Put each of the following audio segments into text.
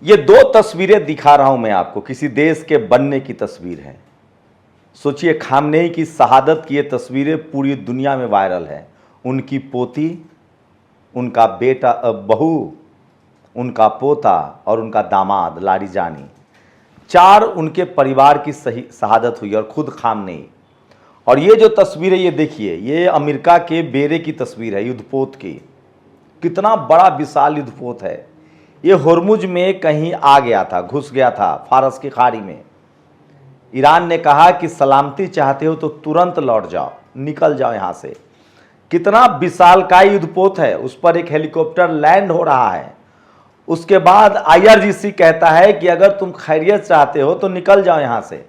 ये दो तस्वीरें दिखा रहा हूं मैं आपको, किसी देश के बनने की तस्वीर है। सोचिए, खामनेई की शहादत की ये तस्वीरें पूरी दुनिया में वायरल है। उनकी पोती, उनका बेटा, बहू, उनका पोता और उनका दामाद लारिजानी, चार उनके परिवार की सही शहादत हुई और खुद खामनेई। और ये जो तस्वीर है, ये देखिए, ये अमेरिका के बेरे की तस्वीर है, युद्धपोत की। कितना बड़ा विशाल युद्धपोत है। ये होर्मुज में कहीं आ गया था, घुस गया था फारस की खाड़ी में। ईरान ने कहा कि सलामती चाहते हो तो तुरंत लौट जाओ, निकल जाओ यहां से। कितना विशालकाय युद्धपोत है, उस पर एक हेलीकॉप्टर लैंड हो रहा है। उसके बाद आईआरजीसी कहता है कि अगर तुम खैरियत चाहते हो तो निकल जाओ यहां से।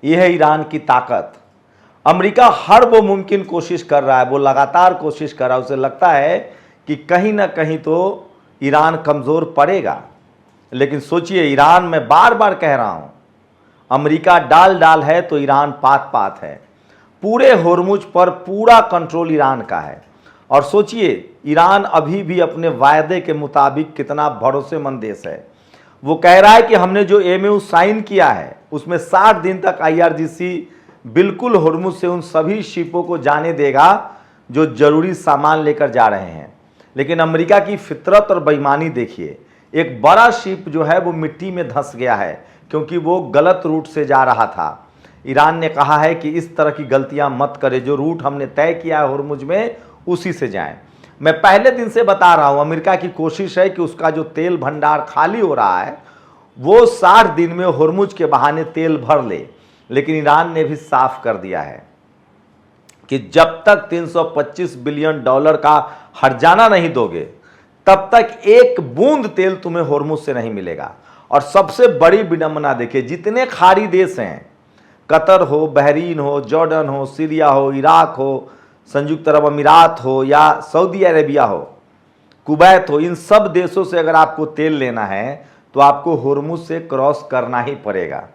यह है ईरान की ताकत। अमेरिका हर वो मुमकिन कोशिश कर रहा है, वो लगातार कोशिश कर रहा है। उसे लगता है कि कहीं ना कहीं तो ईरान कमज़ोर पड़ेगा। लेकिन सोचिए, ईरान, मैं बार बार कह रहा हूं, अमेरिका डाल डाल है तो ईरान पात पात है। पूरे होर्मुज पर पूरा कंट्रोल ईरान का है। और सोचिए, ईरान अभी भी अपने वायदे के मुताबिक कितना भरोसेमंद देश है। वो कह रहा है कि हमने जो एमओयू साइन किया है उसमें 60 दिन तक आईआरजीसी बिल्कुल होर्मुज से उन सभी शिपों को जाने देगा जो जरूरी सामान लेकर जा रहे हैं। लेकिन अमेरिका की फितरत और बेईमानी देखिए, एक बड़ा शिप जो है वो मिट्टी में धंस गया है क्योंकि वो गलत रूट से जा रहा था। ईरान ने कहा है कि इस तरह की गलतियां मत करें, जो रूट हमने तय किया है होर्मुज में उसी से जाएं। मैं पहले दिन से बता रहा हूं, अमेरिका की कोशिश है कि उसका जो तेल भंडार खाली हो रहा है वो 60 दिन में होर्मुज के बहाने तेल भर ले। लेकिन ईरान ने भी साफ कर दिया है कि जब तक $325 बिलियन का हर्जाना नहीं दोगे तब तक एक बूंद तेल तुम्हें होर्मुज से नहीं मिलेगा। और सबसे बड़ी विडंबना देखिए, जितने खाड़ी देश हैं, कतर हो, बहरीन हो, जॉर्डन हो, सीरिया हो, इराक हो, संयुक्त अरब अमीरात हो या सऊदी अरेबिया हो, कुवैत हो, इन सब देशों से अगर आपको तेल लेना है तो आपको होर्मुज से क्रॉस करना ही पड़ेगा।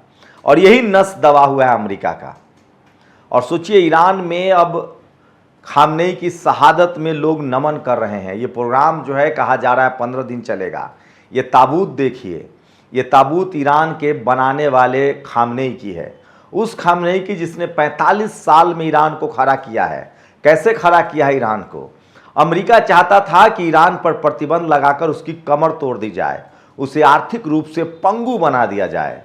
और यही नस दबा हुआ है अमेरिका का। और सोचिए, ईरान में अब खामनेई की शहादत में लोग नमन कर रहे हैं। ये प्रोग्राम जो है, कहा जा रहा है 15 दिन चलेगा। ये ताबूत देखिए, ये ताबूत ईरान के बनाने वाले खामनेई की है। उस खामनेई की जिसने 45 साल में ईरान को खड़ा किया है। कैसे खड़ा किया है ईरान को? अमेरिका चाहता था कि ईरान पर प्रतिबंध लगाकर उसकी कमर तोड़ दी जाए, उसे आर्थिक रूप से पंगु बना दिया जाए।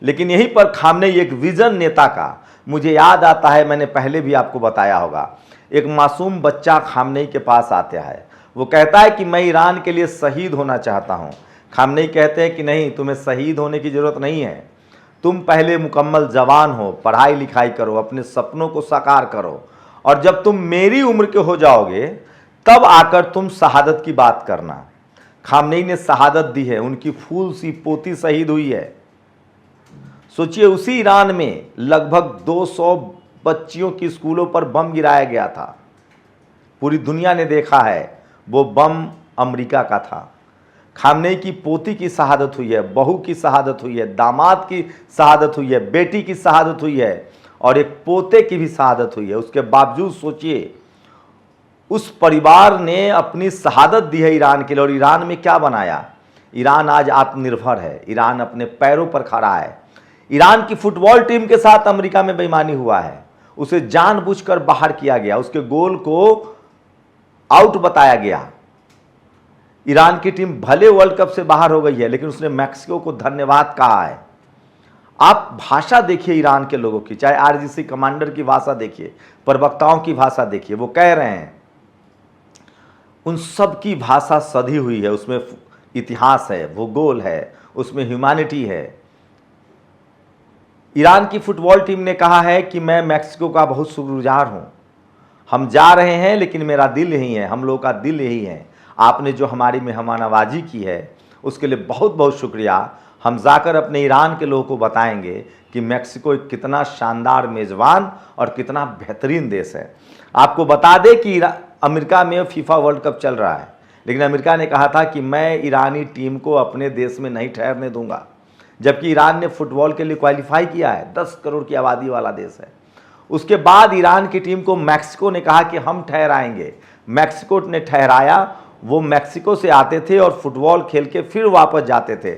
लेकिन यहीं पर खामनेई, एक विजन नेता का, मुझे याद आता है, मैंने पहले भी आपको बताया होगा, एक मासूम बच्चा खामनेई के पास आता है। वो कहता है कि मैं ईरान के लिए शहीद होना चाहता हूँ। खामनेई कहते हैं कि नहीं, तुम्हें शहीद होने की ज़रूरत नहीं है, तुम पहले मुकम्मल जवान हो, पढ़ाई लिखाई करो, अपने सपनों को साकार करो, और जब तुम मेरी उम्र के हो जाओगे तब आकर तुम शहादत की बात करना। खामनेई ने शहादत दी है, उनकी फूल सी पोती शहीद हुई है। सोचिए, उसी ईरान में लगभग 200 बच्चियों की स्कूलों पर बम गिराया गया था। पूरी दुनिया ने देखा है, वो बम अमेरिका का था। खामनेई की पोती की शहादत हुई है, बहू की शहादत हुई है, दामाद की शहादत हुई है, बेटी की शहादत हुई है और एक पोते की भी शहादत हुई है। उसके बावजूद सोचिए, उस परिवार ने अपनी शहादत दी है ईरान के लिए। और ईरान में क्या बनाया? ईरान आज आत्मनिर्भर है, ईरान अपने पैरों पर खड़ा है। ईरान की फुटबॉल टीम के साथ अमेरिका में बेईमानी हुआ है, उसे जानबूझकर बाहर किया गया, उसके गोल को आउट बताया गया। ईरान की टीम भले वर्ल्ड कप से बाहर हो गई है, लेकिन उसने मैक्सिको को धन्यवाद कहा है। आप भाषा देखिए ईरान के लोगों की, चाहे आरजीसी कमांडर की भाषा देखिए, प्रवक्ताओं की भाषा देखिए, वो कह रहे हैं, उन सब की भाषा सधी हुई है। उसमें इतिहास है, भूगोल है, उसमें ह्यूमैनिटी है। ईरान की फुटबॉल टीम ने कहा है कि मैं मैक्सिको का बहुत शुक्रगुजार हूं, हम जा रहे हैं लेकिन मेरा दिल यही है, हम लोगों का दिल यही है। आपने जो हमारी मेहमानवाजी की है उसके लिए बहुत बहुत शुक्रिया। हम जाकर अपने ईरान के लोगों को बताएंगे कि मैक्सिको एक कितना शानदार मेज़बान और कितना बेहतरीन देश है। आपको बता दें कि अमेरिका में फीफा वर्ल्ड कप चल रहा है, लेकिन अमेरिका ने कहा था कि मैं ईरानी टीम को अपने देश में नहीं ठहरने दूंगा। जबकि ईरान ने फुटबॉल के लिए क्वालिफाई किया है, 10 करोड़ की आबादी वाला देश है। उसके बाद ईरान की टीम को मैक्सिको ने कहा कि हम ठहराएंगे, मैक्सिको ने ठहराया। वो मैक्सिको से आते थे और फुटबॉल खेल के फिर वापस जाते थे।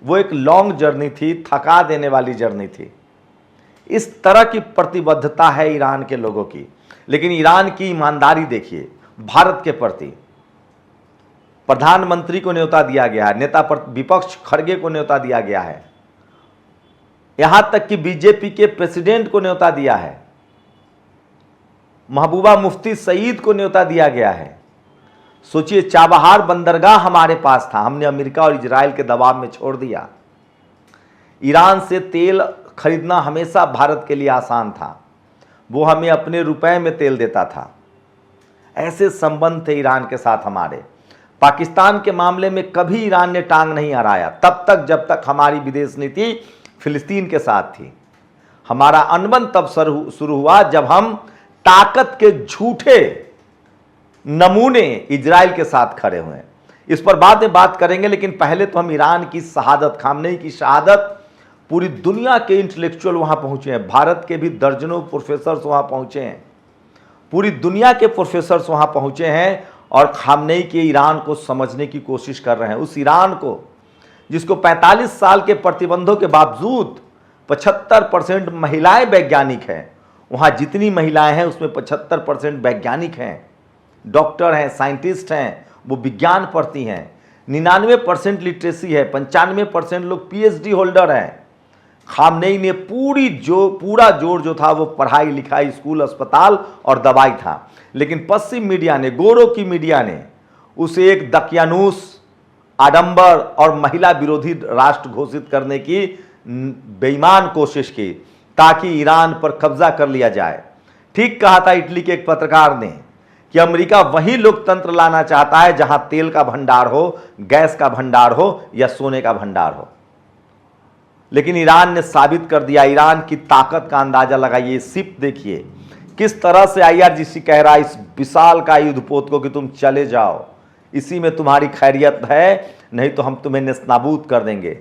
वो एक लॉन्ग जर्नी थी, थका देने वाली जर्नी थी। इस तरह की प्रतिबद्धता है ईरान के लोगों की। लेकिन ईरान की ईमानदारी देखिए भारत के प्रति। प्रधानमंत्री को न्योता दिया गया है, नेता विपक्ष खड़गे को न्योता दिया गया है, यहां तक कि बीजेपी के प्रेसिडेंट को न्योता दिया है, महबूबा मुफ्ती सईद को न्योता दिया गया है। सोचिए, चाबहार बंदरगाह हमारे पास था, हमने अमेरिका और इजराइल के दबाव में छोड़ दिया। ईरान से तेल खरीदना हमेशा भारत के लिए आसान था, वो हमें अपने रुपए में तेल देता था। ऐसे संबंध थे ईरान के साथ हमारे। पाकिस्तान के मामले में कभी ईरान ने टांग नहीं अड़ाया, तब तक जब तक हमारी विदेश नीति फिलिस्तीन के साथ थी। हमारा अनबन तब शुरू हुआ जब हम ताकत के झूठे नमूने इजराइल के साथ खड़े हुए। इस पर बाद में बात करेंगे, लेकिन पहले तो हम ईरान की शहादत, खामनेई की शहादत, पूरी दुनिया के इंटेलेक्चुअल वहां पहुंचे हैं, भारत के भी दर्जनों प्रोफेसर्स वहां पहुंचे हैं, पूरी दुनिया के प्रोफेसर्स वहां पहुंचे हैं और खामनेई के ईरान को समझने की कोशिश कर रहे हैं। उस ईरान को जिसको 45 साल के प्रतिबंधों के बावजूद 75% महिलाएं वैज्ञानिक हैं। वहां जितनी महिलाएं हैं उसमें 75% वैज्ञानिक हैं, डॉक्टर हैं, साइंटिस्ट हैं, वो विज्ञान पढ़ती हैं। 99% लिटरेसी है, 95% लोग पीएचडी होल्डर हैं। खामनेई ने पूरा जोर जो था वो पढ़ाई लिखाई, स्कूल, अस्पताल और दवाई था। लेकिन पश्चिम मीडिया ने, गोरों की मीडिया ने उसे एक दकियानूस, आडंबर और महिला विरोधी राष्ट्र घोषित करने की बेईमान कोशिश की ताकि ईरान पर कब्जा कर लिया जाए। ठीक कहा था इटली के एक पत्रकार ने कि अमेरिका वही लोकतंत्र लाना चाहता है जहां तेल का भंडार हो, गैस का भंडार हो या सोने का भंडार हो। लेकिन ईरान ने साबित कर दिया। ईरान की ताकत का अंदाजा लगाइए। सिप देखिए किस तरह से IRGC कह रहा है इस विशाल का युद्धपोत को कि तुम चले जाओ, इसी में तुम्हारी खैरियत है, नहीं तो हम तुम्हें नेस्तनाबूद कर देंगे।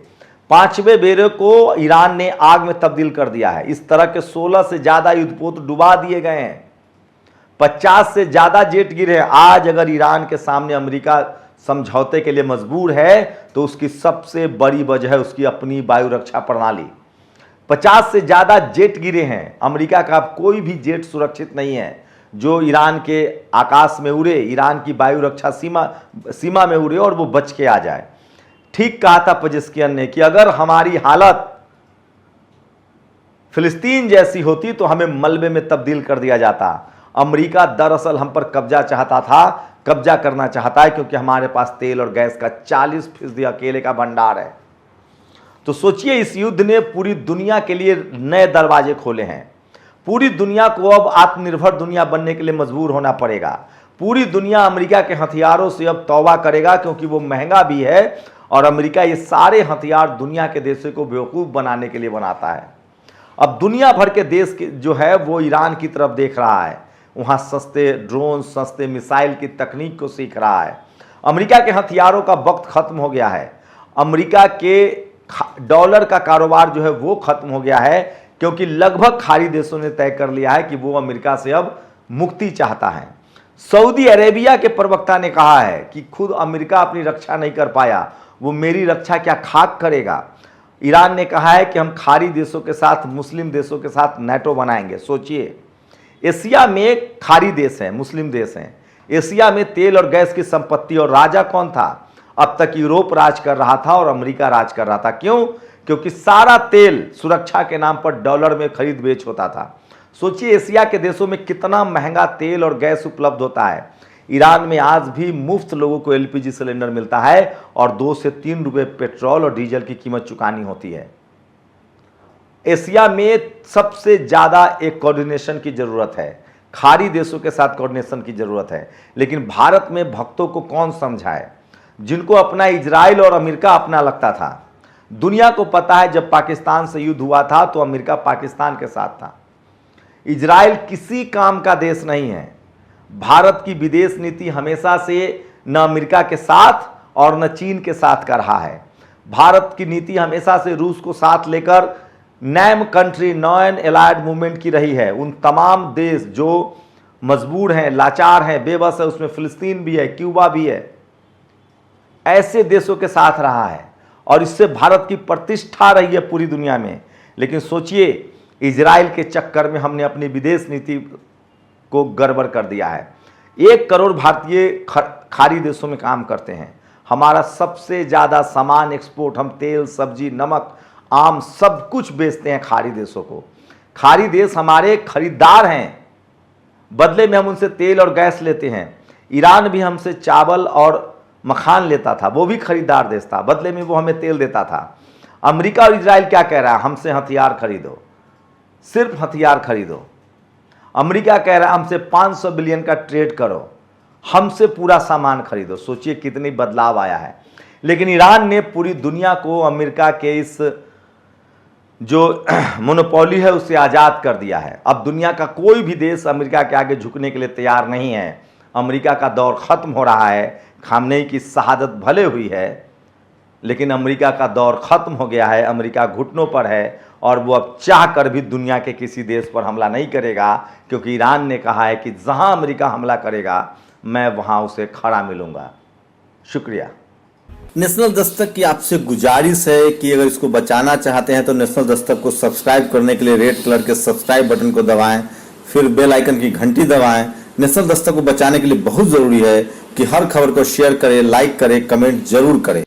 5वें बेड़े को ईरान ने आग में तब्दील कर दिया है। इस तरह के 16 से ज्यादा युद्धपोत डुबा दिए गए हैं, 50 से ज्यादा जेट गिरे हैं। आज अगर ईरान के सामने अमेरिका समझौते के लिए मजबूर है तो उसकी सबसे बड़ी वजह है उसकी अपनी वायु रक्षा प्रणाली। 50 से ज्यादा जेट गिरे हैं। अमेरिका का कोई भी जेट सुरक्षित नहीं है जो ईरान के आकाश में उड़े, ईरान की वायु रक्षा सीमा में उड़े और वो बच के आ जाए। ठीक कहा था पेजेस्कियन ने कि अगर हमारी हालत फिलिस्तीन जैसी होती तो हमें मलबे में तब्दील कर दिया जाता। अमेरिका दरअसल हम पर कब्जा करना चाहता है क्योंकि हमारे पास तेल और गैस का 40% अकेले का भंडार है। तो सोचिए, इस युद्ध ने पूरी दुनिया के लिए नए दरवाजे खोले हैं। पूरी दुनिया को अब आत्मनिर्भर दुनिया बनने के लिए मजबूर होना पड़ेगा। पूरी दुनिया अमेरिका के हथियारों से अब तौबा करेगा क्योंकि वो महंगा भी है और अमेरिका ये सारे हथियार दुनिया के देशों को बेवकूफ़ बनाने के लिए बनाता है। अब दुनिया भर के देश जो है वो ईरान की तरफ देख रहा है, वहाँ सस्ते ड्रोन, सस्ते मिसाइल की तकनीक को सीख रहा है। अमेरिका के हथियारों का वक्त खत्म हो गया है। अमेरिका के डॉलर का कारोबार जो है वो खत्म हो गया है क्योंकि लगभग खाड़ी देशों ने तय कर लिया है कि वो अमेरिका से अब मुक्ति चाहता है। सऊदी अरेबिया के प्रवक्ता ने कहा है कि खुद अमेरिका अपनी रक्षा नहीं कर पाया, वो मेरी रक्षा क्या खाक करेगा। ईरान ने कहा है कि हम खाड़ी देशों के साथ, मुस्लिम देशों के साथ NATO बनाएंगे। सोचिए, एशिया में खाड़ी देश हैं, मुस्लिम देश हैं। एशिया में तेल और गैस की संपत्ति और राजा कौन था? अब तक यूरोप राज कर रहा था और अमेरिका राज कर रहा था। क्यों? क्योंकि सारा तेल सुरक्षा के नाम पर डॉलर में खरीद बेच होता था। सोचिए, एशिया के देशों में कितना महंगा तेल और गैस उपलब्ध होता है। ईरान में आज भी मुफ्त लोगों को LPG सिलेंडर मिलता है और 2 से 3 रुपए पेट्रोल और डीजल की कीमत चुकानी होती है। एशिया में सबसे ज्यादा एक कोऑर्डिनेशन की जरूरत है, खाड़ी देशों के साथ कोऑर्डिनेशन की जरूरत है। लेकिन भारत में भक्तों को कौन समझाए, जिनको अपना इजराइल और अमेरिका अपना लगता था। दुनिया को पता है जब पाकिस्तान से युद्ध हुआ था तो अमेरिका पाकिस्तान के साथ था। इजराइल किसी काम का देश नहीं है। भारत की विदेश नीति हमेशा से न अमेरिका के साथ और न चीन के साथ का रहा है। भारत की नीति हमेशा से रूस को साथ लेकर NAM country, non allied movement की रही है। उन तमाम देश जो मजबूर हैं, लाचार हैं, बेबस है, उसमें फिलिस्तीन भी है, क्यूबा भी है, ऐसे देशों के साथ रहा है और इससे भारत की प्रतिष्ठा रही है पूरी दुनिया में। लेकिन सोचिए, इजराइल के चक्कर में हमने अपनी विदेश नीति को गड़बड़ कर दिया है। 1 करोड़ भारतीय खाड़ी देशों में काम करते हैं। हमारा सबसे ज़्यादा सामान एक्सपोर्ट, हम तेल, सब्जी, नमक, आम सब कुछ बेचते हैं खाड़ी देशों को। खाड़ी देश हमारे खरीदार हैं, बदले में हम उनसे तेल और गैस लेते हैं। ईरान भी हमसे चावल और मखान लेता था, वो भी खरीदार देश था, बदले में वो हमें तेल देता था। अमेरिका और इजराइल क्या कह रहा है? हमसे हथियार खरीदो, सिर्फ हथियार खरीदो। अमेरिका कह रहा है हमसे 500 बिलियन का ट्रेड करो, हमसे पूरा सामान खरीदो। सोचिए कितनी बदलाव आया है। लेकिन ईरान ने पूरी दुनिया को अमेरिका के इस जो मोनोपोली है उससे आज़ाद कर दिया है। अब दुनिया का कोई भी देश अमेरिका के आगे झुकने के लिए तैयार नहीं है। अमेरिका का दौर ख़त्म हो रहा है। खामनेई की शहादत भले हुई है, लेकिन अमेरिका का दौर ख़त्म हो गया है। अमेरिका घुटनों पर है और वो अब चाह कर भी दुनिया के किसी देश पर हमला नहीं करेगा, क्योंकि ईरान ने कहा है कि जहां अमेरिका हमला करेगा मैं वहां उसे खड़ा मिलूंगा। शुक्रिया। नेशनल दस्तक की आपसे गुजारिश है कि अगर इसको बचाना चाहते हैं तो नेशनल दस्तक को सब्सक्राइब करने के लिए रेड कलर के सब्सक्राइब बटन को दबाएं, फिर बेल आइकन की घंटी दबाएं। नेशनल दस्तक को बचाने के लिए बहुत ज़रूरी है कि हर खबर को शेयर करें, लाइक करें, कमेंट जरूर करें।